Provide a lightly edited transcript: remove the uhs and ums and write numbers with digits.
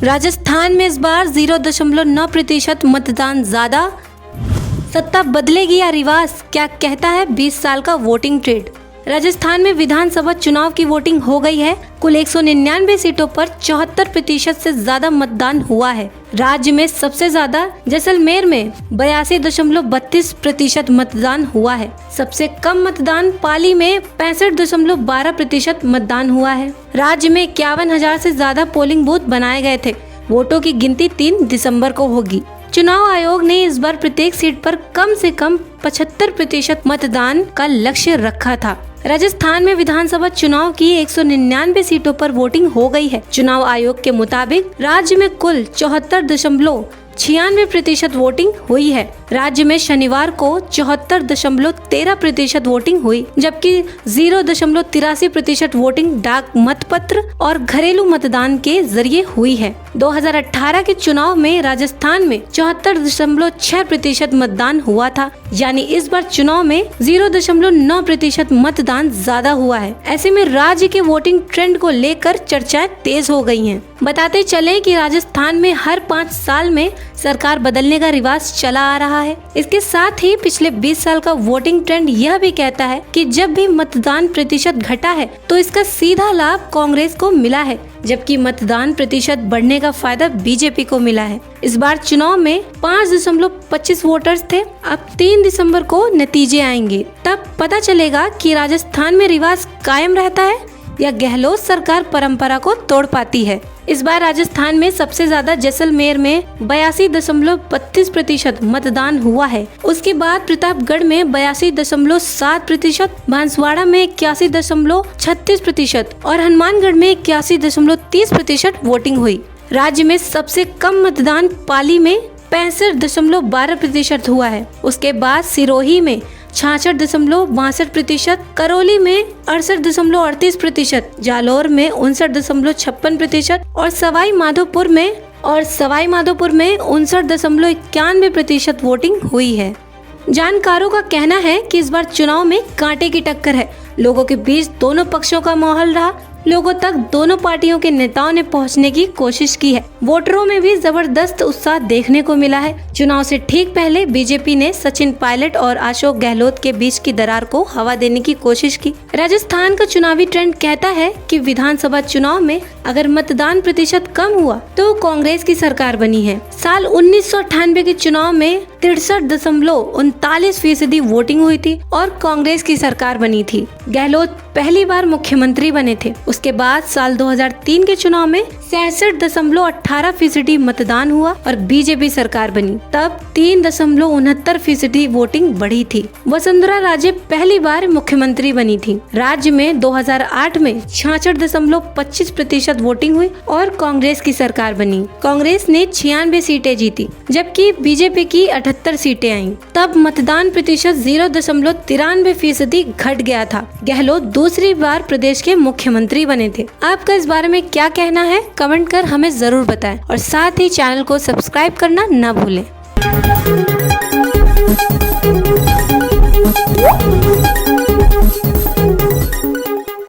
राजस्थान में इस बार 0.9% मतदान ज्यादा। सत्ता बदलेगी या रिवाज, क्या कहता है 20 साल का वोटिंग ट्रेंड। राजस्थान में विधानसभा चुनाव की वोटिंग हो गई है। कुल 199 सीटों पर 74% से ज्यादा मतदान हुआ है। राज्य में सबसे ज्यादा जैसलमेर में 82.32% मतदान हुआ है। सबसे कम मतदान पाली में 65.12% मतदान हुआ है। राज्य में 51,000 से ज्यादा पोलिंग बूथ बनाए गए थे। वोटों की गिनती 3 दिसंबर को होगी। चुनाव आयोग ने इस बार प्रत्येक सीट पर कम से कम 75% मतदान का लक्ष्य रखा था। राजस्थान में विधानसभा चुनाव की 199 सीटों पर वोटिंग हो गई है। चुनाव आयोग के मुताबिक राज्य में कुल 74.96% वोटिंग हुई है। राज्य में शनिवार को 74.13% वोटिंग हुई, जबकि 0.83% वोटिंग डाक मतपत्र और घरेलू मतदान के जरिए हुई है। 2018 के चुनाव में राजस्थान में 74.6% मतदान हुआ था, यानी इस बार चुनाव में 0.9% मतदान ज्यादा हुआ है। ऐसे में राज्य के वोटिंग ट्रेंड को लेकर चर्चाएं तेज हो गई हैं। बताते चले कि राजस्थान में हर 5 साल में सरकार बदलने का रिवाज चला आ रहा है। इसके साथ ही पिछले 20 साल का वोटिंग ट्रेंड यह भी कहता है कि जब भी मतदान प्रतिशत घटा है तो इसका सीधा लाभ कांग्रेस को मिला है, जबकि मतदान प्रतिशत बढ़ने का फायदा बीजेपी को मिला है। इस बार चुनाव में 5.25 वोटर्स थे। अब 3 दिसंबर को नतीजे आएंगे, तब पता चलेगा कि राजस्थान में रिवाज कायम रहता है या गहलोत सरकार परंपरा को तोड़ पाती है। इस बार राजस्थान में सबसे ज्यादा जैसलमेर में 82.32% मतदान हुआ है। उसके बाद प्रतापगढ़ में 82.7%, बांसवाड़ा में 81.36% और हनुमानगढ़ में 81.30% वोटिंग हुई। राज्य में सबसे कम मतदान पाली में 65.12% हुआ है। उसके बाद सिरोही में 66.62%, करौली में 68.38%, जालौर में 59.56% और सवाई माधोपुर में 59.91% वोटिंग हुई है। जानकारों का कहना है कि इस बार चुनाव में कांटे की टक्कर है। लोगों के बीच दोनों पक्षों का माहौल रहा। लोगों तक दोनों पार्टियों के नेताओं ने पहुंचने की कोशिश की है। वोटरों में भी जबरदस्त उत्साह देखने को मिला है। चुनाव से ठीक पहले बीजेपी ने सचिन पायलट और अशोक गहलोत के बीच की दरार को हवा देने की कोशिश की। राजस्थान का चुनावी ट्रेंड कहता है कि विधानसभा चुनाव में अगर मतदान प्रतिशत कम हुआ तो कांग्रेस की सरकार बनी है। साल 1998 के चुनाव में 63.39% वोटिंग हुई थी और कांग्रेस की सरकार बनी थी। गहलोत पहली बार मुख्यमंत्री बने थे। उसके बाद साल 2003 के चुनाव में 66.18% मतदान हुआ और बीजेपी सरकार बनी। तब 3.69% वोटिंग बढ़ी थी। वसुंधरा राजे पहली बार मुख्यमंत्री बनी थी। राज्य में 2008 में 66.25% वोटिंग हुई और कांग्रेस की सरकार बनी। कांग्रेस ने 96 सीटें जीती, जबकि बीजेपी की 78 सीटें आईं। तब मतदान प्रतिशत 0.93% घट गया था। गहलोत दूसरी बार प्रदेश के मुख्यमंत्री बने थे। आपका इस बारे में क्या कहना है, कमेंट कर हमें जरूर बताएं और साथ ही चैनल को सब्सक्राइब करना न भूलें।